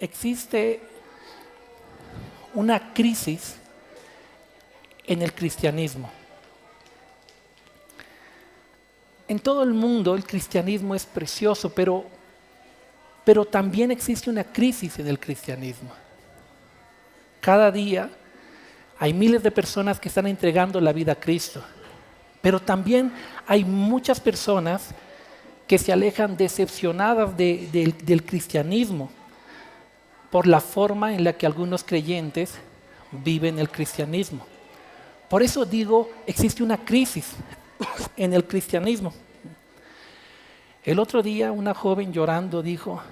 existe una crisis en el cristianismo. En todo el mundo el cristianismo es precioso, pero también existe una crisis en el cristianismo. Cada día hay miles de personas que están entregando la vida a Cristo, pero también hay muchas personas que se alejan decepcionadas del cristianismo por la forma en la que algunos creyentes viven el cristianismo. Por eso digo, existe una crisis en el cristianismo. El otro día una joven llorando dijo: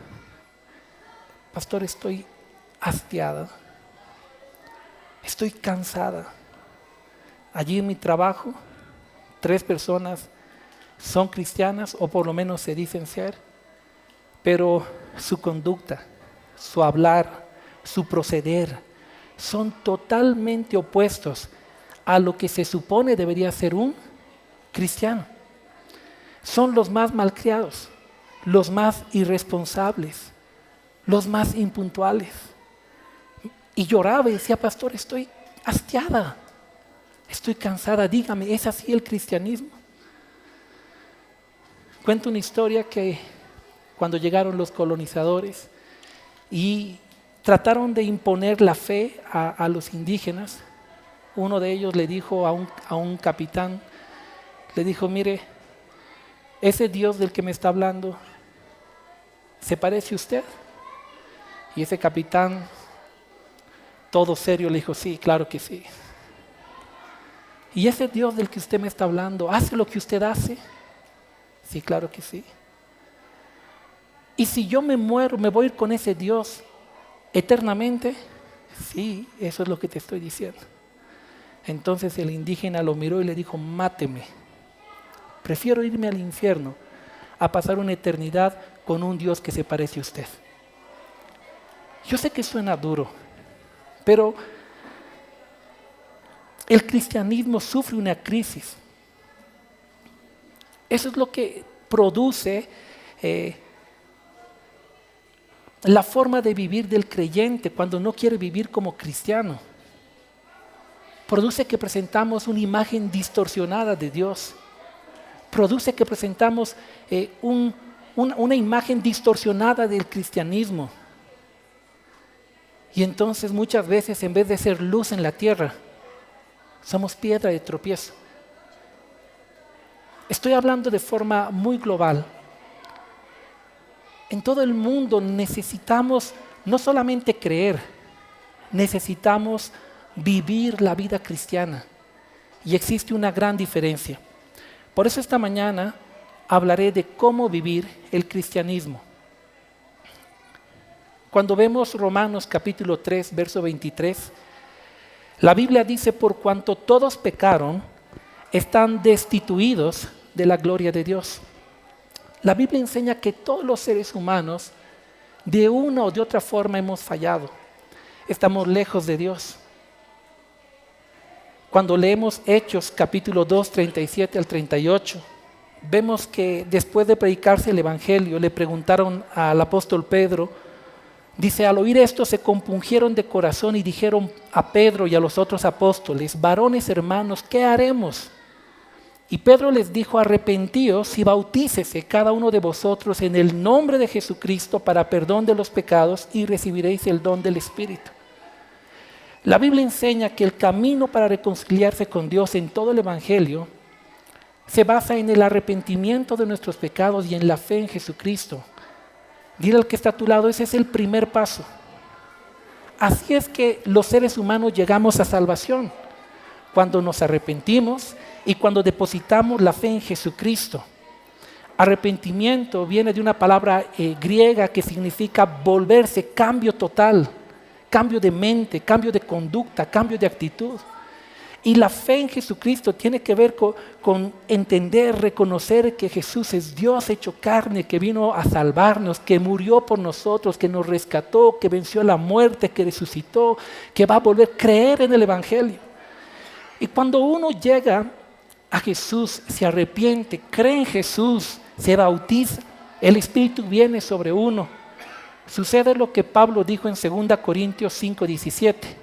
pastor, estoy hastiada, estoy cansada. Allí en mi trabajo, 3 personas son cristianas, o por lo menos se dicen ser, pero su conducta, su hablar, su proceder son totalmente opuestos a lo que se supone debería ser un cristiano. Son los más malcriados, los más irresponsables, los más impuntuales. Y lloraba y decía: pastor, estoy hastiada, estoy cansada, dígame, ¿es así el cristianismo? Cuento una historia que cuando llegaron los colonizadores y trataron de imponer la fe a los indígenas, uno de ellos le dijo a un capitán, le dijo: mire, ese Dios del que me está hablando, ¿se parece a usted? Y ese capitán, todo serio, le dijo: sí, claro que sí. ¿Y ese Dios del que usted me está hablando hace lo que usted hace? Sí, claro que sí. ¿Y si yo me muero, me voy a ir con ese Dios eternamente? Sí, eso es lo que te estoy diciendo. Entonces el indígena lo miró y le dijo: máteme. Prefiero irme al infierno a pasar una eternidad con un Dios que se parece a usted. Yo sé que suena duro, pero el cristianismo sufre una crisis. Eso es lo que produce la forma de vivir del creyente cuando no quiere vivir como cristiano. Produce que presentamos una imagen distorsionada de Dios. Produce que presentamos una imagen distorsionada del cristianismo. Y entonces muchas veces, en vez de ser luz en la tierra, somos piedra de tropiezo. Estoy hablando de forma muy global. En todo el mundo necesitamos no solamente creer, necesitamos vivir la vida cristiana. Y existe una gran diferencia. Por eso esta mañana hablaré de cómo vivir el cristianismo. Cuando vemos Romanos capítulo 3, verso 23, la Biblia dice: por cuanto todos pecaron, están destituidos de la gloria de Dios. La Biblia enseña que todos los seres humanos, de una o de otra forma, hemos fallado. Estamos lejos de Dios. Cuando leemos Hechos capítulo 2, 37 al 38, vemos que después de predicarse el Evangelio, le preguntaron al apóstol Pedro, dice: al oír esto se compungieron de corazón y dijeron a Pedro y a los otros apóstoles: varones hermanos, ¿qué haremos? Y Pedro les dijo: arrepentíos y bautícese cada uno de vosotros en el nombre de Jesucristo para perdón de los pecados y recibiréis el don del Espíritu. La Biblia enseña que el camino para reconciliarse con Dios en todo el Evangelio se basa en el arrepentimiento de nuestros pecados y en la fe en Jesucristo. Dile al que está a tu lado: ese es el primer paso. Así es que los seres humanos llegamos a salvación, cuando nos arrepentimos y cuando depositamos la fe en Jesucristo. Arrepentimiento viene de una palabra griega que significa volverse, cambio total, cambio de mente, cambio de conducta, cambio de actitud. Y la fe en Jesucristo tiene que ver con entender, reconocer que Jesús es Dios hecho carne, que vino a salvarnos, que murió por nosotros, que nos rescató, que venció la muerte, que resucitó, que va a volver a creer en el Evangelio. Y cuando uno llega a Jesús, se arrepiente, cree en Jesús, se bautiza, el Espíritu viene sobre uno. Sucede lo que Pablo dijo en 2 Corintios 5:17.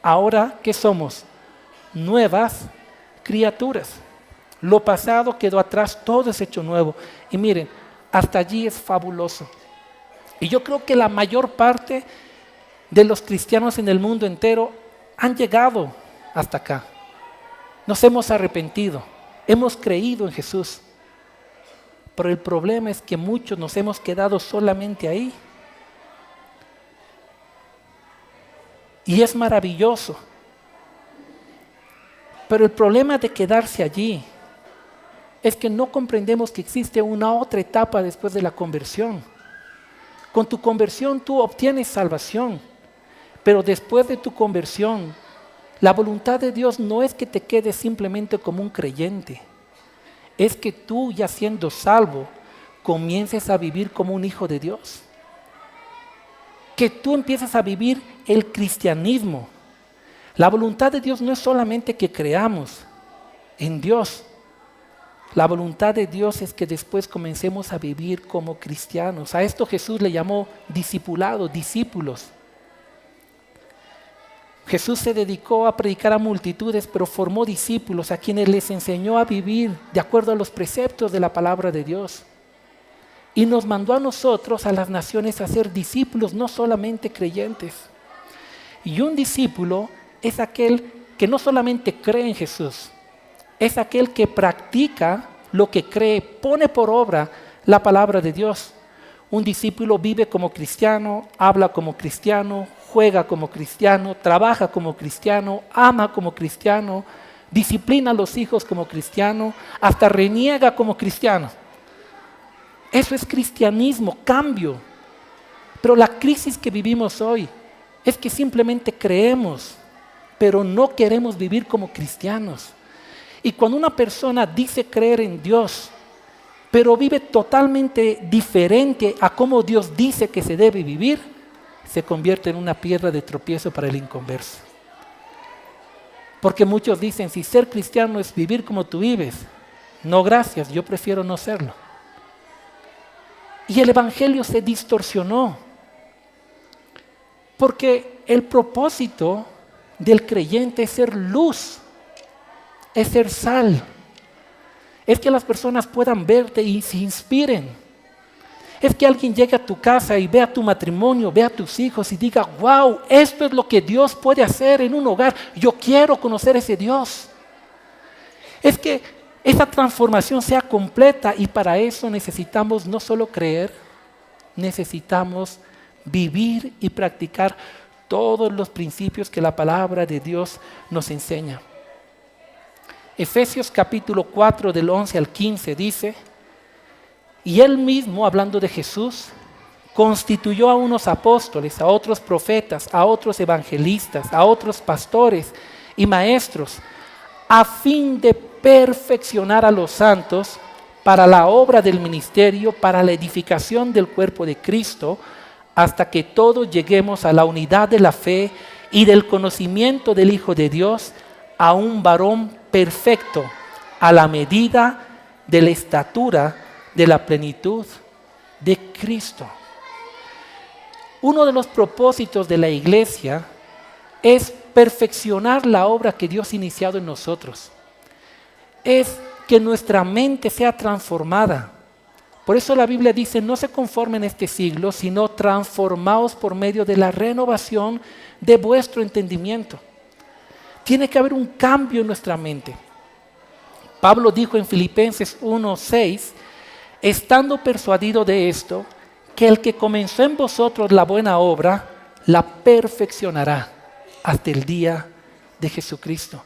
Ahora, ¿qué somos? Nuevas criaturas. Lo pasado quedó atrás, todo es hecho nuevo. Y miren, hasta allí es fabuloso. Y yo creo que la mayor parte de los cristianos en el mundo entero han llegado hasta acá. Nos hemos arrepentido, hemos creído en Jesús. Pero el problema es que muchos nos hemos quedado solamente ahí. Y es maravilloso. Pero el problema de quedarse allí es que no comprendemos que existe una otra etapa después de la conversión. Con tu conversión tú obtienes salvación, pero después de tu conversión, la voluntad de Dios no es que te quedes simplemente como un creyente, es que tú, ya siendo salvo, comiences a vivir como un hijo de Dios. Que tú empieces a vivir el cristianismo. La voluntad de Dios no es solamente que creamos en Dios. La voluntad de Dios es que después comencemos a vivir como cristianos. A esto Jesús le llamó discipulado, discípulos. Jesús se dedicó a predicar a multitudes, pero formó discípulos a quienes les enseñó a vivir de acuerdo a los preceptos de la palabra de Dios. Y nos mandó a nosotros, a las naciones, a ser discípulos, no solamente creyentes. Y un discípulo es aquel que no solamente cree en Jesús, es aquel que practica lo que cree, pone por obra la palabra de Dios. Un discípulo vive como cristiano, habla como cristiano, juega como cristiano, trabaja como cristiano, ama como cristiano, disciplina a los hijos como cristiano, hasta reniega como cristiano. Eso es cristianismo, cambio. Pero la crisis que vivimos hoy es que simplemente creemos, pero no queremos vivir como cristianos. Y cuando una persona dice creer en Dios, pero vive totalmente diferente a cómo Dios dice que se debe vivir, se convierte en una piedra de tropiezo para el inconverso. Porque muchos dicen, si ser cristiano es vivir como tú vives, no gracias, yo prefiero no serlo. Y el evangelio se distorsionó, porque el propósito del creyente es ser luz, es ser sal, es que las personas puedan verte y se inspiren, es que alguien llegue a tu casa y vea tu matrimonio, vea a tus hijos y diga, wow, esto es lo que Dios puede hacer en un hogar, yo quiero conocer ese Dios. Es que esa transformación sea completa, y para eso necesitamos no solo creer, necesitamos vivir y practicar todos los principios que la palabra de Dios nos enseña. Efesios capítulo 4 del 11 al 15 dice, y él mismo, hablando de Jesús, constituyó a unos apóstoles, a otros profetas, a otros evangelistas, a otros pastores y maestros, a fin de perfeccionar a los santos para la obra del ministerio, para la edificación del cuerpo de Cristo, hasta que todos lleguemos a la unidad de la fe y del conocimiento del Hijo de Dios, a un varón perfecto, a la medida de la estatura de la plenitud de Cristo. Uno de los propósitos de la iglesia es perfeccionar la obra que Dios ha iniciado en nosotros. Es que nuestra mente sea transformada. Por eso la Biblia dice, no se conformen en este siglo, sino transformaos por medio de la renovación de vuestro entendimiento. Tiene que haber un cambio en nuestra mente. Pablo dijo en Filipenses 1:6, estando persuadido de esto, que el que comenzó en vosotros la buena obra, la perfeccionará hasta el día de Jesucristo.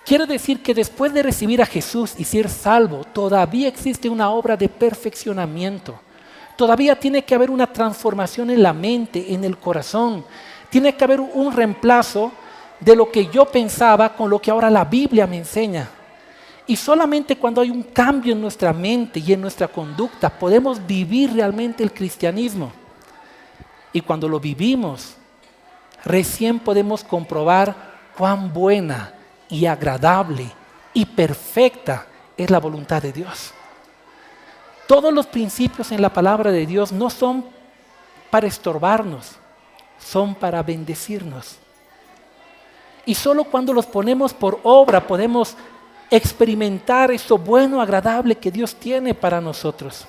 Quiere decir que después de recibir a Jesús y ser salvo, todavía existe una obra de perfeccionamiento. Todavía tiene que haber una transformación en la mente, en el corazón. Tiene que haber un reemplazo de lo que yo pensaba con lo que ahora la Biblia me enseña. Y solamente cuando hay un cambio en nuestra mente y en nuestra conducta, podemos vivir realmente el cristianismo. Y cuando lo vivimos, recién podemos comprobar cuán buena y agradable y perfecta es la voluntad de Dios. Todos los principios en la palabra de Dios no son para estorbarnos, son para bendecirnos. Y solo cuando los ponemos por obra podemos experimentar eso bueno, agradable que Dios tiene para nosotros.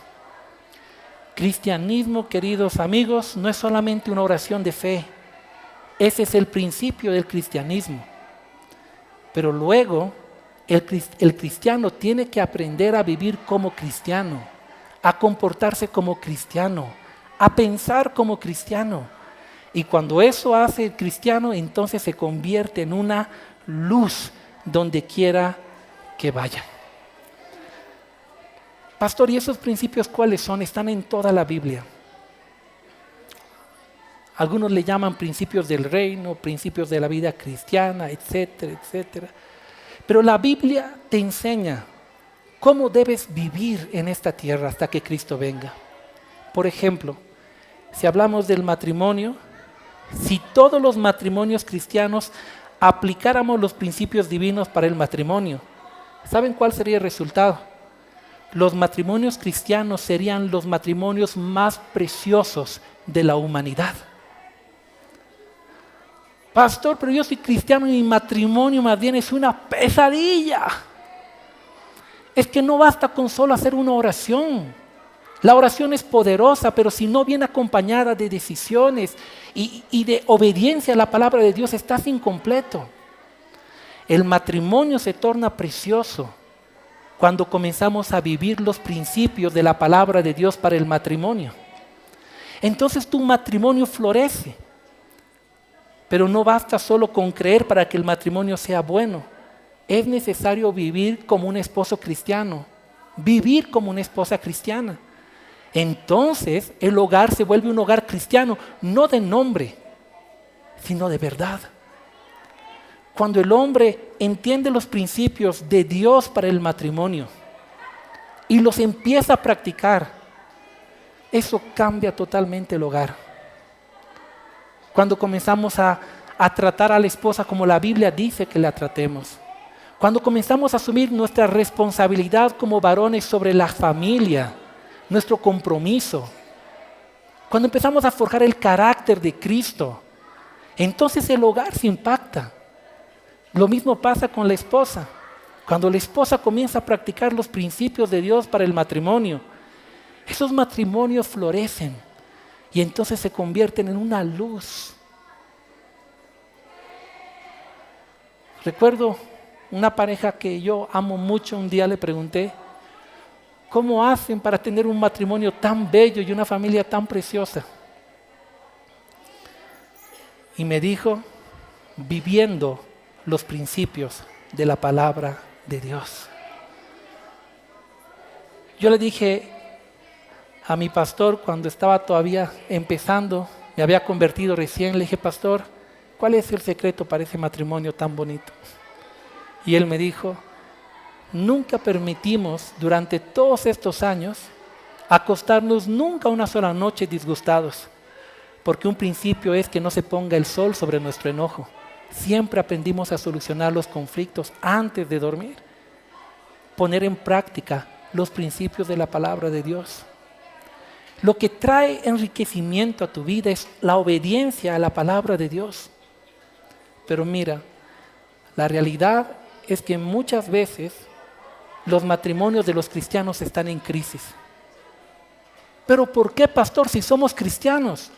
Cristianismo, queridos amigos, no es solamente una oración de fe. Ese es el principio del cristianismo. Pero luego el cristiano tiene que aprender a vivir como cristiano, a comportarse como cristiano, a pensar como cristiano. Y cuando eso hace el cristiano, entonces se convierte en una luz donde quiera que vaya. Pastor, ¿y esos principios cuáles son? Están en toda la Biblia. Algunos le llaman principios del reino, principios de la vida cristiana, etcétera, etcétera. Pero la Biblia te enseña cómo debes vivir en esta tierra hasta que Cristo venga. Por ejemplo, si hablamos del matrimonio, si todos los matrimonios cristianos aplicáramos los principios divinos para el matrimonio, ¿saben cuál sería el resultado? Los matrimonios cristianos serían los matrimonios más preciosos de la humanidad. Pastor, pero yo soy cristiano y mi matrimonio más bien es una pesadilla. Es que no basta con solo hacer una oración. La oración es poderosa, pero si no viene acompañada de decisiones y de obediencia a la palabra de Dios, estás incompleto. El matrimonio se torna precioso cuando comenzamos a vivir los principios de la palabra de Dios para el matrimonio. Entonces tu matrimonio florece. Pero no basta solo con creer para que el matrimonio sea bueno. Es necesario vivir como un esposo cristiano, vivir como una esposa cristiana. Entonces el hogar se vuelve un hogar cristiano, no de nombre, sino de verdad. Cuando el hombre entiende los principios de Dios para el matrimonio y los empieza a practicar, eso cambia totalmente el hogar. Cuando comenzamos a tratar a la esposa como la Biblia dice que la tratemos. Cuando comenzamos a asumir nuestra responsabilidad como varones sobre la familia, nuestro compromiso. Cuando empezamos a forjar el carácter de Cristo, entonces el hogar se impacta. Lo mismo pasa con la esposa. Cuando la esposa comienza a practicar los principios de Dios para el matrimonio, esos matrimonios florecen. Y entonces se convierten en una luz. Recuerdo una pareja que yo amo mucho, un día le pregunté, ¿cómo hacen para tener un matrimonio tan bello y una familia tan preciosa? Y me dijo, viviendo los principios de la palabra de Dios. Yo le dije a mi pastor cuando estaba todavía empezando, me había convertido recién, le dije, pastor, ¿cuál es el secreto para ese matrimonio tan bonito? Y él me dijo, nunca permitimos durante todos estos años acostarnos nunca una sola noche disgustados, porque un principio es que no se ponga el sol sobre nuestro enojo. Siempre aprendimos a solucionar los conflictos antes de dormir, poner en práctica los principios de la palabra de Dios. Lo que trae enriquecimiento a tu vida es la obediencia a la palabra de Dios. Pero mira, la realidad es que muchas veces los matrimonios de los cristianos están en crisis. ¿Pero por qué, pastor, si somos cristianos?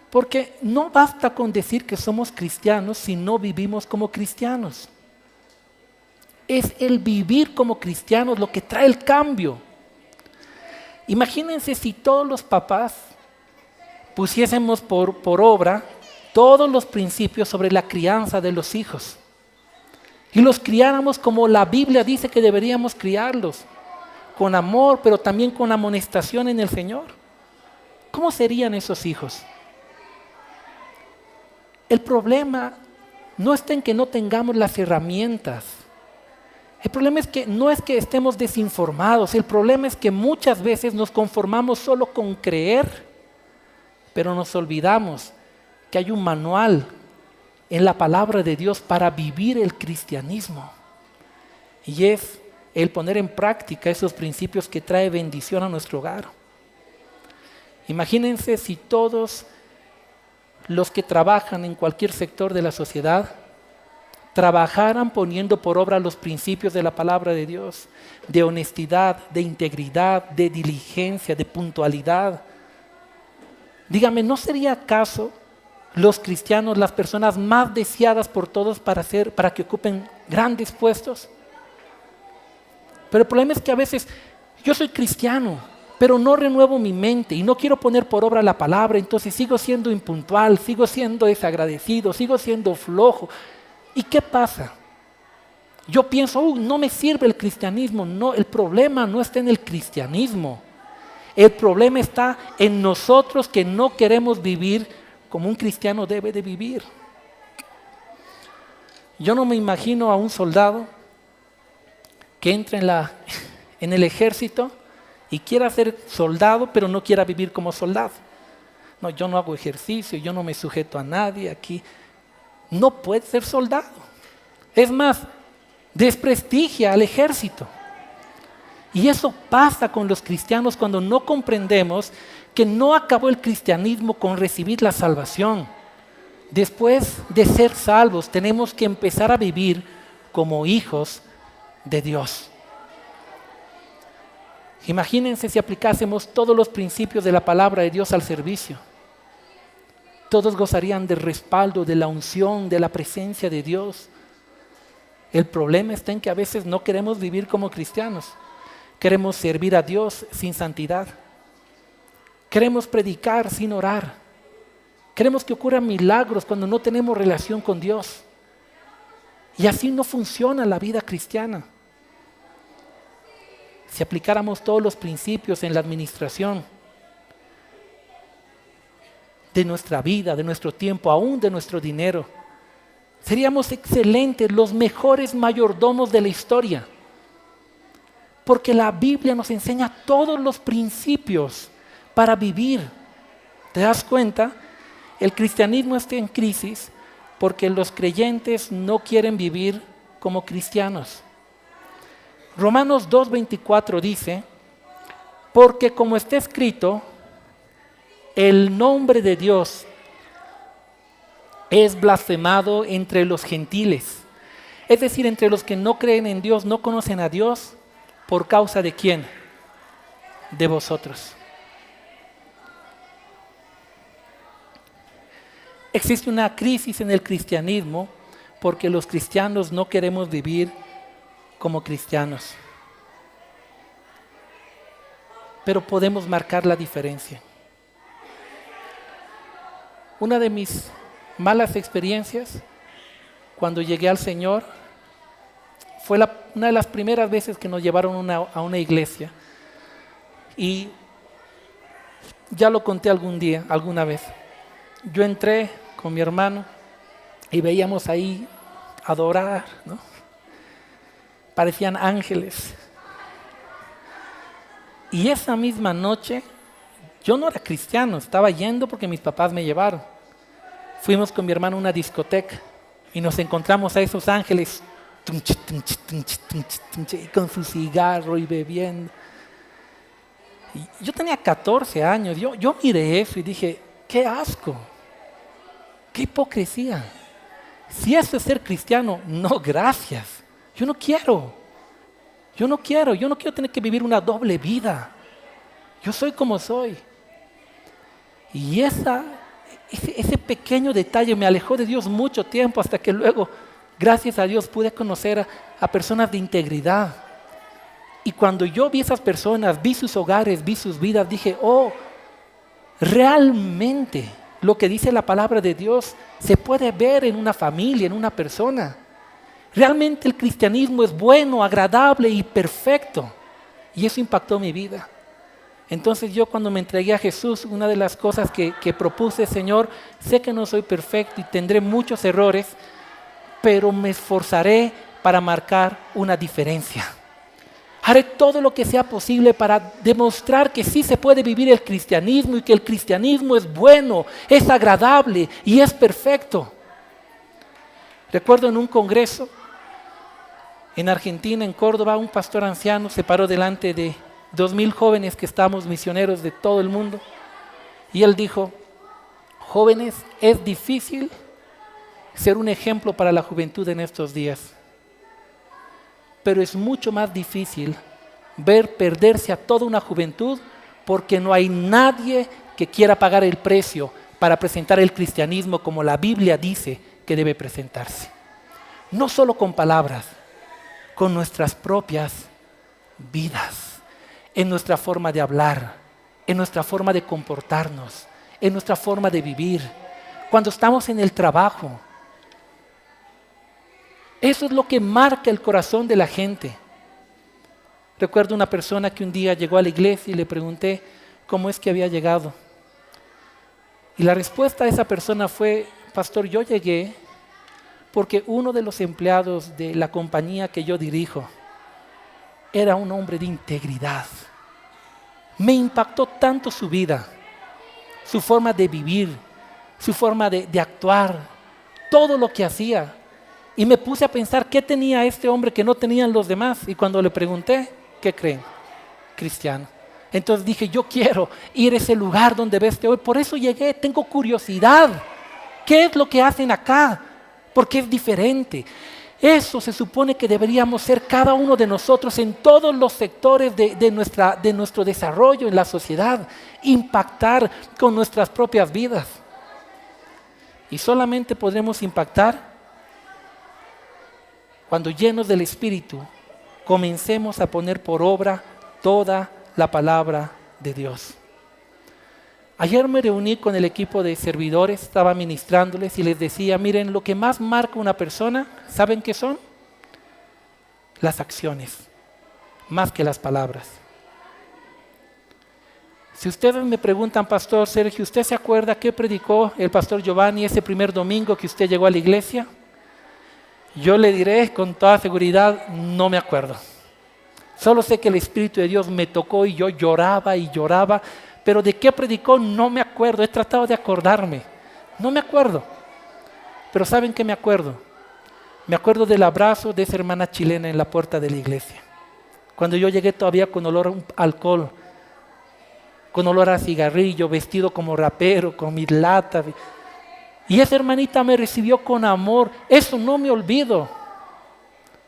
Porque no basta con decir que somos cristianos si no vivimos como cristianos. Es el vivir como cristianos lo que trae el cambio. Imagínense si todos los papás pusiésemos por obra todos los principios sobre la crianza de los hijos y los criáramos como la Biblia dice que deberíamos criarlos, con amor, pero también con amonestación en el Señor. ¿Cómo serían esos hijos? El problema no está en que no tengamos las herramientas. El problema es que no es que estemos desinformados, el problema es que muchas veces nos conformamos solo con creer, pero nos olvidamos que hay un manual en la palabra de Dios para vivir el cristianismo. Y es el poner en práctica esos principios que trae bendición a nuestro hogar. Imagínense si todos los que trabajan en cualquier sector de la sociedad trabajaran poniendo por obra los principios de la palabra de Dios, de honestidad, de integridad, de diligencia, de puntualidad. Dígame, ¿no sería acaso los cristianos las personas más deseadas por todos para que ocupen grandes puestos? Pero el problema es que a veces yo soy cristiano, pero no renuevo mi mente y no quiero poner por obra la palabra, entonces sigo siendo impuntual, sigo siendo desagradecido, sigo siendo flojo. ¿Y qué pasa? Yo pienso, no me sirve el cristianismo. No, el problema no está en el cristianismo. El problema está en nosotros que no queremos vivir como un cristiano debe de vivir. Yo no me imagino a un soldado que entre en el ejército y quiera ser soldado, pero no quiera vivir como soldado. No, yo no hago ejercicio, yo no me sujeto a nadie aquí. No puede ser soldado. Es más, desprestigia al ejército. Y eso pasa con los cristianos cuando no comprendemos que no acabó el cristianismo con recibir la salvación. Después de ser salvos, tenemos que empezar a vivir como hijos de Dios. Imagínense si aplicásemos todos los principios de la palabra de Dios al servicio. Todos gozarían del respaldo, de la unción, de la presencia de Dios. El problema está en que a veces no queremos vivir como cristianos. Queremos servir a Dios sin santidad. Queremos predicar sin orar. Queremos que ocurran milagros cuando no tenemos relación con Dios. Y así no funciona la vida cristiana. Si aplicáramos todos los principios en la administración de nuestra vida, de nuestro tiempo, aún de nuestro dinero, seríamos excelentes, los mejores mayordomos de la historia. Porque la Biblia nos enseña todos los principios para vivir. ¿Te das cuenta? El cristianismo está en crisis porque los creyentes no quieren vivir como cristianos. Romanos 2:24 dice, porque como está escrito, el nombre de Dios es blasfemado entre los gentiles. Es decir, entre los que no creen en Dios, no conocen a Dios, ¿por causa de quién? De vosotros. Existe una crisis en el cristianismo porque los cristianos no queremos vivir como cristianos. Pero podemos marcar la diferencia. Una de mis malas experiencias cuando llegué al Señor fue una de las primeras veces que nos llevaron a una iglesia. Y ya lo conté alguna vez. Yo entré con mi hermano y veíamos ahí adorar, ¿no? Parecían ángeles. Y esa misma noche, yo no era cristiano, estaba yendo porque mis papás me llevaron. Fuimos con mi hermano a una discoteca y nos encontramos a esos ángeles y con su cigarro y bebiendo. Y yo tenía 14 años, yo miré eso y dije, qué asco, qué hipocresía. Si eso es ser cristiano, no, gracias. Yo no quiero tener que vivir una doble vida. Yo soy como soy. Y ese pequeño detalle me alejó de Dios mucho tiempo hasta que luego, gracias a Dios, pude conocer a personas de integridad. Y cuando yo vi esas personas, vi sus hogares, vi sus vidas, dije, realmente lo que dice la palabra de Dios se puede ver en una familia, en una persona. Realmente el cristianismo es bueno, agradable y perfecto. Y eso impactó mi vida. Entonces yo cuando me entregué a Jesús, una de las cosas que propuse, Señor, sé que no soy perfecto y tendré muchos errores, pero me esforzaré para marcar una diferencia. Haré todo lo que sea posible para demostrar que sí se puede vivir el cristianismo y que el cristianismo es bueno, es agradable y es perfecto. Recuerdo en un congreso en Argentina, en Córdoba, un pastor anciano se paró delante de 2,000 jóvenes que estábamos misioneros de todo el mundo Y él dijo, jóvenes, es difícil ser un ejemplo para la juventud en estos días, pero es mucho más difícil ver perderse a toda una juventud porque no hay nadie que quiera pagar el precio para presentar el cristianismo como la Biblia dice que debe presentarse. No solo con palabras, con nuestras propias vidas, en nuestra forma de hablar, en nuestra forma de comportarnos, en nuestra forma de vivir, cuando estamos en el trabajo. Eso es lo que marca el corazón de la gente. Recuerdo una persona que un día llegó a la iglesia y le pregunté cómo es que había llegado. Y la respuesta de esa persona fue, pastor, yo llegué porque uno de los empleados de la compañía que yo dirijo era un hombre de integridad. Me impactó tanto su vida, su forma de vivir, su forma de actuar, todo lo que hacía. Y me puse a pensar qué tenía este hombre que no tenían los demás. Y cuando le pregunté, ¿qué creen? Cristiano. Entonces dije, yo quiero ir a ese lugar donde ves este hoy. Por eso llegué, tengo curiosidad. ¿Qué es lo que hacen acá? Porque es diferente. Eso se supone que deberíamos ser cada uno de nosotros en todos los sectores de nuestro desarrollo en la sociedad. Impactar con nuestras propias vidas. Y solamente podremos impactar cuando llenos del Espíritu comencemos a poner por obra toda la palabra de Dios. Ayer me reuní con el equipo de servidores, estaba ministrándoles y les decía, miren, lo que más marca una persona, ¿saben qué son? Las acciones, más que las palabras. Si ustedes me preguntan, Pastor Sergio, ¿usted se acuerda qué predicó el Pastor Giovanni ese primer domingo que usted llegó a la iglesia? Yo le diré con toda seguridad, no me acuerdo. Solo sé que el Espíritu de Dios me tocó y yo lloraba y lloraba, pero de qué predicó no me acuerdo. He tratado de acordarme, no me acuerdo. Pero ¿saben qué me acuerdo? Me acuerdo del abrazo de esa hermana chilena en la puerta de la iglesia. Cuando yo llegué todavía con olor a alcohol, con olor a cigarrillo, vestido como rapero, con mis latas. Y esa hermanita me recibió con amor. Eso no me olvido.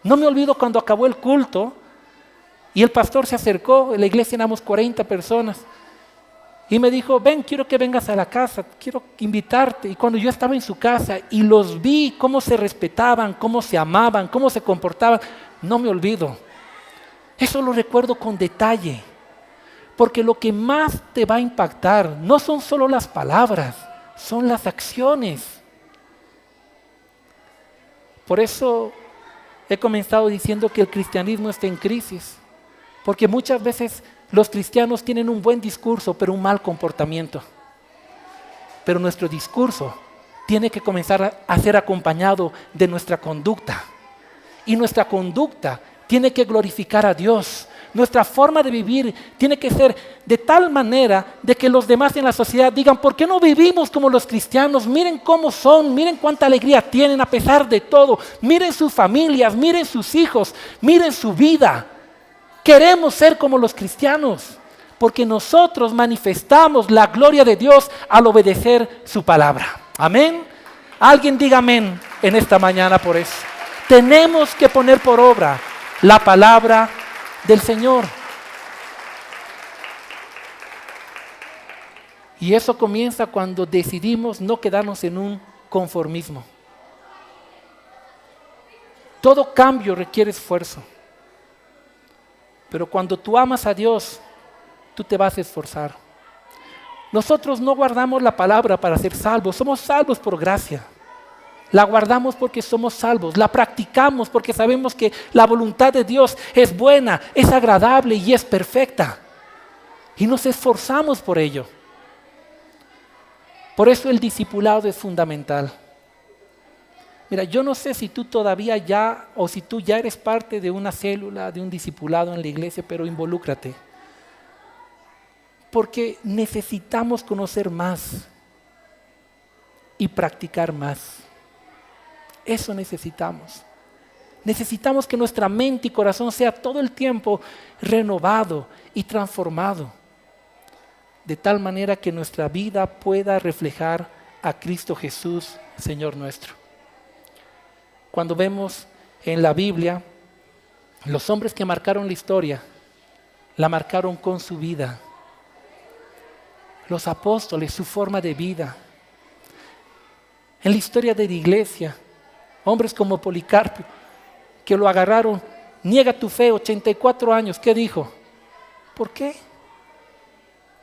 No me olvido cuando acabó el culto y el pastor se acercó, en la iglesia éramos 40 personas, y me dijo, ven, quiero que vengas a la casa, quiero invitarte. Y cuando yo estaba en su casa y los vi, cómo se respetaban, cómo se amaban, cómo se comportaban, no me olvido. Eso lo recuerdo con detalle, porque lo que más te va a impactar no son solo las palabras, son las acciones. Por eso he comenzado diciendo que el cristianismo está en crisis, porque muchas veces los cristianos tienen un buen discurso, pero un mal comportamiento. Pero nuestro discurso tiene que comenzar a ser acompañado de nuestra conducta. Y nuestra conducta tiene que glorificar a Dios. Nuestra forma de vivir tiene que ser de tal manera de que los demás en la sociedad digan, ¿por qué no vivimos como los cristianos? Miren cómo son, miren cuánta alegría tienen a pesar de todo. Miren sus familias, miren sus hijos, miren su vida. Queremos ser como los cristianos, porque nosotros manifestamos la gloria de Dios al obedecer su palabra. Amén. Alguien diga amén en esta mañana por eso. Tenemos que poner por obra la palabra del Señor. Y eso comienza cuando decidimos no quedarnos en un conformismo. Todo cambio requiere esfuerzo. Pero cuando tú amas a Dios, tú te vas a esforzar. Nosotros no guardamos la palabra para ser salvos, somos salvos por gracia. La guardamos porque somos salvos, la practicamos porque sabemos que la voluntad de Dios es buena, es agradable y es perfecta. Y nos esforzamos por ello. Por eso el discipulado es fundamental. Mira, yo no sé si tú todavía ya, o si tú ya eres parte de una célula, de un discipulado en la iglesia, pero involúcrate. Porque necesitamos conocer más y practicar más. Eso necesitamos. Necesitamos que nuestra mente y corazón sea todo el tiempo renovado y transformado. de tal manera que nuestra vida pueda reflejar a Cristo Jesús, Señor nuestro. Cuando vemos en la Biblia, los hombres que marcaron la historia, la marcaron con su vida. Los apóstoles, su forma de vida. En la historia de la iglesia, hombres como Policarpo, que lo agarraron, niega tu fe, 84 años, ¿qué dijo? ¿Por qué?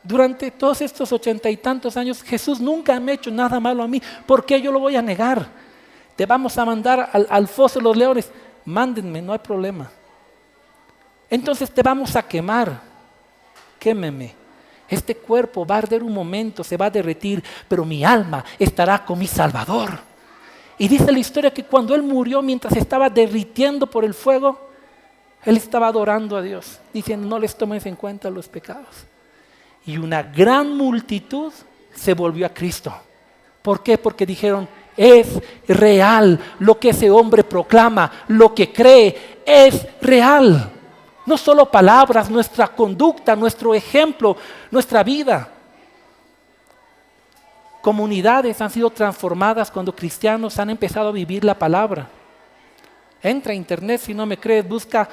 Durante todos estos 80 y tantos años, Jesús nunca me ha hecho nada malo a mí, ¿por qué yo lo voy a negar? Te vamos a mandar al foso de los leones, mándenme, no hay problema. Entonces te vamos a quemar, quémeme. Este cuerpo va a arder un momento, se va a derretir, pero mi alma estará con mi Salvador. Y dice la historia que cuando Él murió, mientras estaba derritiendo por el fuego, Él estaba adorando a Dios, diciendo, no les tomes en cuenta los pecados. Y una gran multitud se volvió a Cristo. ¿Por qué? Porque dijeron, es real lo que ese hombre proclama, lo que cree es real. No solo palabras, nuestra conducta, nuestro ejemplo, nuestra vida. Comunidades han sido transformadas cuando cristianos han empezado a vivir la palabra. Entra a internet, si no me crees, busca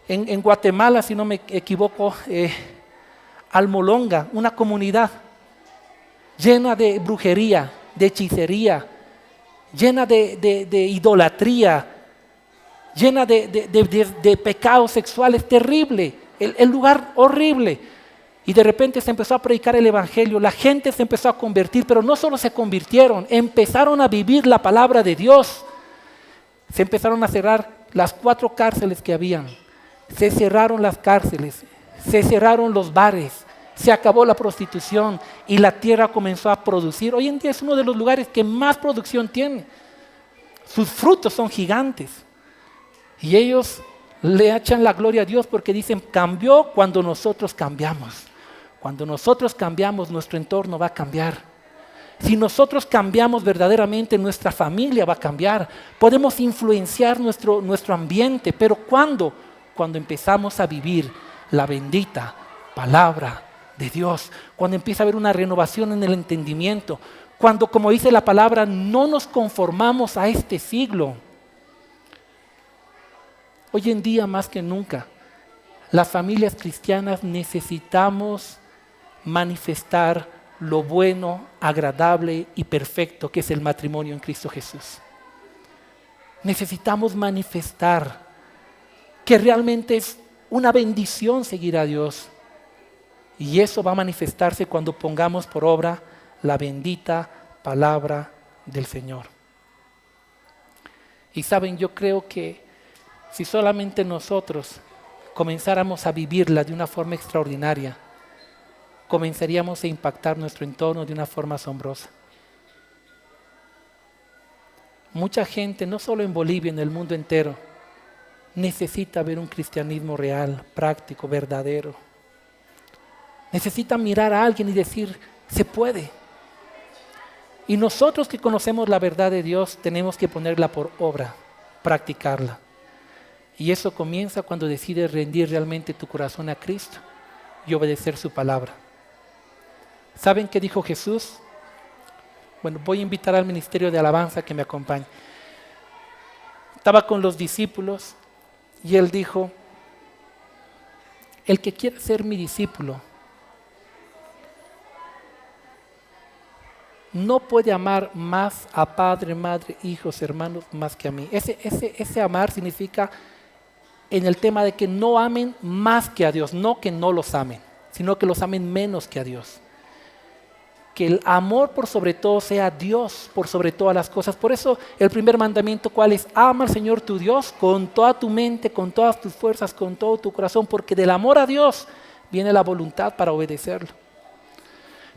en Guatemala, si no me equivoco, Almolonga, una comunidad llena de brujería, de hechicería, llena de idolatría, llena de pecados sexuales, terrible, el lugar horrible. Y de repente se empezó a predicar el evangelio, la gente se empezó a convertir, pero no solo se convirtieron, empezaron a vivir la palabra de Dios. Se empezaron a cerrar las 4 cárceles que habían, se cerraron las cárceles, se cerraron los bares, se acabó la prostitución y la tierra comenzó a producir. Hoy en día es uno de los lugares que más producción tiene. Sus frutos son gigantes. Y ellos le echan la gloria a Dios porque dicen, cambió cuando nosotros cambiamos. Cuando nosotros cambiamos, nuestro entorno va a cambiar. Si nosotros cambiamos verdaderamente, nuestra familia va a cambiar. Podemos influenciar nuestro ambiente, pero ¿cuándo? Cuando empezamos a vivir la bendita palabra de Dios. Cuando empieza a haber una renovación en el entendimiento. Cuando, como dice la palabra, no nos conformamos a este siglo. Hoy en día, más que nunca, las familias cristianas necesitamos manifestar lo bueno, agradable y perfecto que es el matrimonio en Cristo Jesús. Necesitamos manifestar que realmente es una bendición seguir a Dios. Y eso va a manifestarse cuando pongamos por obra la bendita palabra del Señor. Y saben, yo creo que si solamente nosotros comenzáramos a vivirla de una forma extraordinaria, comenzaríamos a impactar nuestro entorno de una forma asombrosa. Mucha gente, no solo en Bolivia, en el mundo entero, necesita ver un cristianismo real, práctico, verdadero. Necesita mirar a alguien y decir, se puede. Y nosotros que conocemos la verdad de Dios, tenemos que ponerla por obra, practicarla. Y eso comienza cuando decides rendir realmente tu corazón a Cristo y obedecer su palabra. ¿Saben qué dijo Jesús? Bueno, voy a invitar al ministerio de alabanza que me acompañe. Estaba con los discípulos y Él dijo, el que quiera ser mi discípulo no puede amar más a padre, madre, hijos, hermanos más que a mí. Ese amar significa en el tema de que no amen más que a Dios, no que no los amen, sino que los amen menos que a Dios. Que el amor por sobre todo sea Dios por sobre todas las cosas. Por eso el primer mandamiento, ¿cuál es? Ama al Señor tu Dios con toda tu mente, con todas tus fuerzas, con todo tu corazón, porque del amor a Dios viene la voluntad para obedecerlo.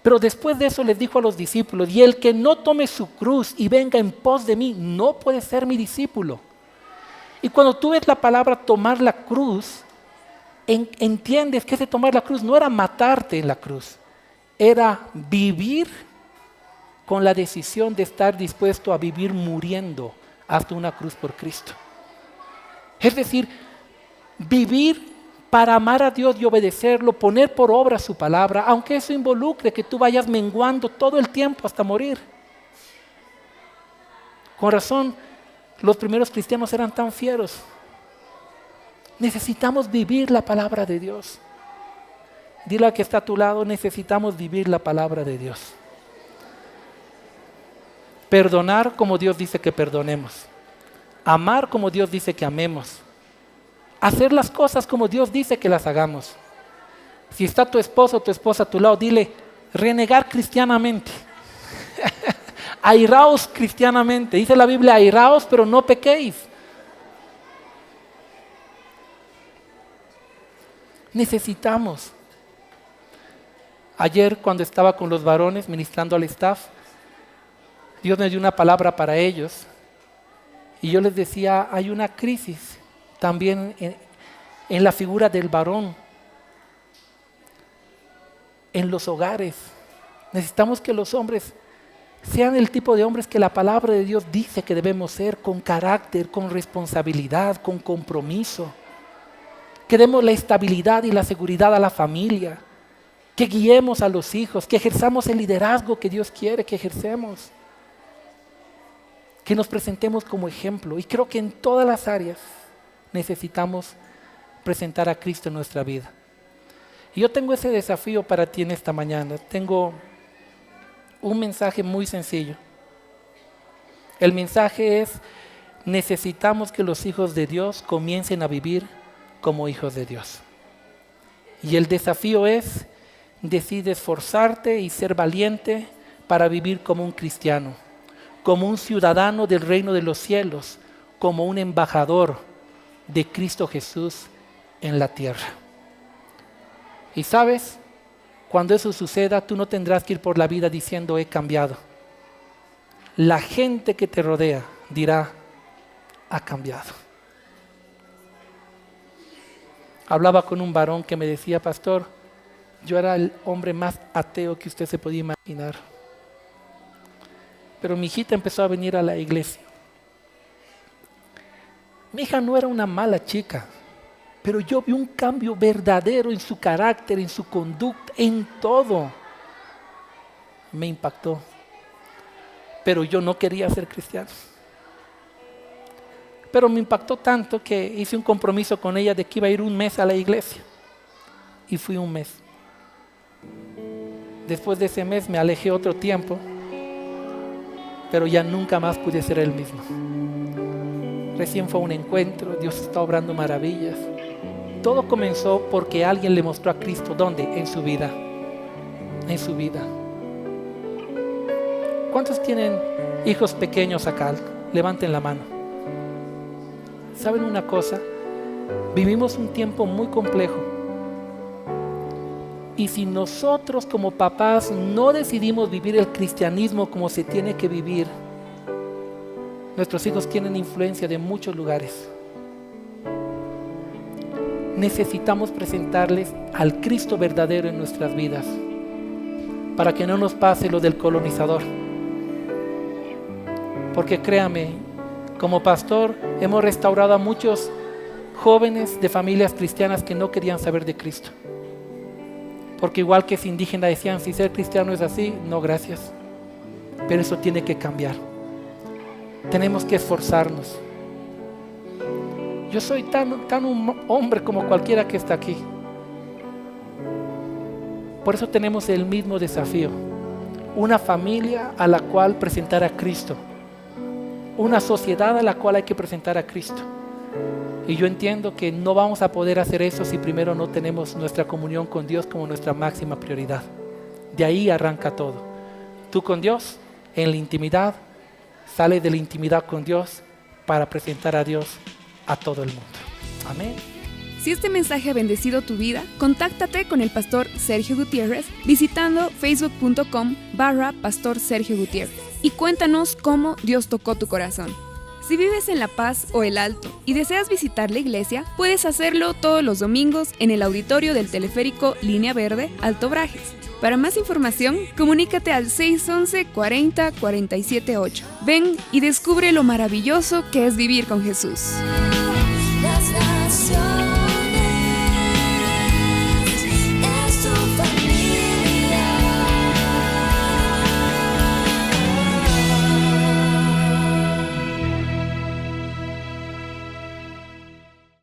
Pero después de eso les dijo a los discípulos, y el que no tome su cruz y venga en pos de mí, no puede ser mi discípulo. Y cuando tú ves la palabra tomar la cruz, entiendes que ese tomar la cruz no era matarte en la cruz, era vivir con la decisión de estar dispuesto a vivir muriendo hasta una cruz por Cristo. Es decir, vivir para amar a Dios y obedecerlo, poner por obra su palabra, aunque eso involucre que tú vayas menguando todo el tiempo hasta morir. Con razón, los primeros cristianos eran tan fieros. Necesitamos vivir la palabra de Dios. Dile al que está a tu lado, necesitamos vivir la palabra de Dios. Perdonar como Dios dice que perdonemos. Amar como Dios dice que amemos. Hacer las cosas como Dios dice que las hagamos. Si está tu esposo o tu esposa a tu lado, dile, renegar cristianamente. Airaos cristianamente. Dice la Biblia, airaos, pero no pequéis. Necesitamos. Ayer cuando estaba con los varones ministrando al staff, Dios me dio una palabra para ellos. Y yo les decía, hay una crisis también en la figura del varón, en los hogares. Necesitamos que los hombres sean el tipo de hombres que la palabra de Dios dice que debemos ser, con carácter, con responsabilidad, con compromiso. Que demos la estabilidad y la seguridad a la familia, que guiemos a los hijos, que ejerzamos el liderazgo que Dios quiere que ejercemos. Que nos presentemos como ejemplo. Y creo que en todas las áreas necesitamos presentar a Cristo en nuestra vida. Y yo tengo ese desafío para ti en esta mañana. Tengo un mensaje muy sencillo. El mensaje es, necesitamos que los hijos de Dios comiencen a vivir como hijos de Dios. Y el desafío es, decide esforzarte y ser valiente para vivir como un cristiano, como un ciudadano del reino de los cielos, como un embajador de Cristo Jesús en la tierra. Y sabes, cuando eso suceda, tú no tendrás que ir por la vida diciendo he cambiado. La gente que te rodea dirá, ha cambiado. Hablaba con un varón que me decía, pastor, yo era el hombre más ateo que usted se podía imaginar. Pero mi hijita empezó a venir a la iglesia. Mi hija no era una mala chica, pero yo vi un cambio verdadero en su carácter, en su conducta, en todo. Me impactó. Pero yo no quería ser cristiano. Pero me impactó tanto que hice un compromiso con ella de que iba a ir un mes a la iglesia. Y fui un mes. Después de ese mes me alejé otro tiempo, pero ya nunca más pude ser el mismo. Recién fue un encuentro, Dios está obrando maravillas. Todo comenzó porque alguien le mostró a Cristo. ¿Dónde? En su vida. En su vida. ¿Cuántos tienen hijos pequeños acá? Levanten la mano. ¿Saben una cosa? Vivimos un tiempo muy complejo. Y si nosotros como papás no decidimos vivir el cristianismo como se tiene que vivir, nuestros hijos tienen influencia de muchos lugares. Necesitamos presentarles al Cristo verdadero en nuestras vidas para que no nos pase lo del colonizador. Porque créame, como pastor hemos restaurado a muchos jóvenes de familias cristianas que no querían saber de Cristo. Porque igual que ese indígena decían, si ser cristiano es así, no gracias. Pero eso tiene que cambiar. Tenemos que esforzarnos. Yo soy tan un hombre como cualquiera que está aquí. Por eso tenemos el mismo desafío. Una familia a la cual presentar a Cristo. Una sociedad a la cual hay que presentar a Cristo. Y yo entiendo que no vamos a poder hacer eso si primero no tenemos nuestra comunión con Dios como nuestra máxima prioridad. De ahí arranca todo. Tú con Dios, en la intimidad, sales de la intimidad con Dios para presentar a Dios a todo el mundo. Amén. Si este mensaje ha bendecido tu vida, contáctate con el pastor Sergio Gutiérrez visitando facebook.com/pastor Sergio Gutiérrez y cuéntanos cómo Dios tocó tu corazón. Si vives en La Paz o El Alto y deseas visitar la iglesia, puedes hacerlo todos los domingos en el auditorio del teleférico Línea Verde, Alto Brajes. Para más información, comunícate al 611-40-478. Ven y descubre lo maravilloso que es vivir con Jesús.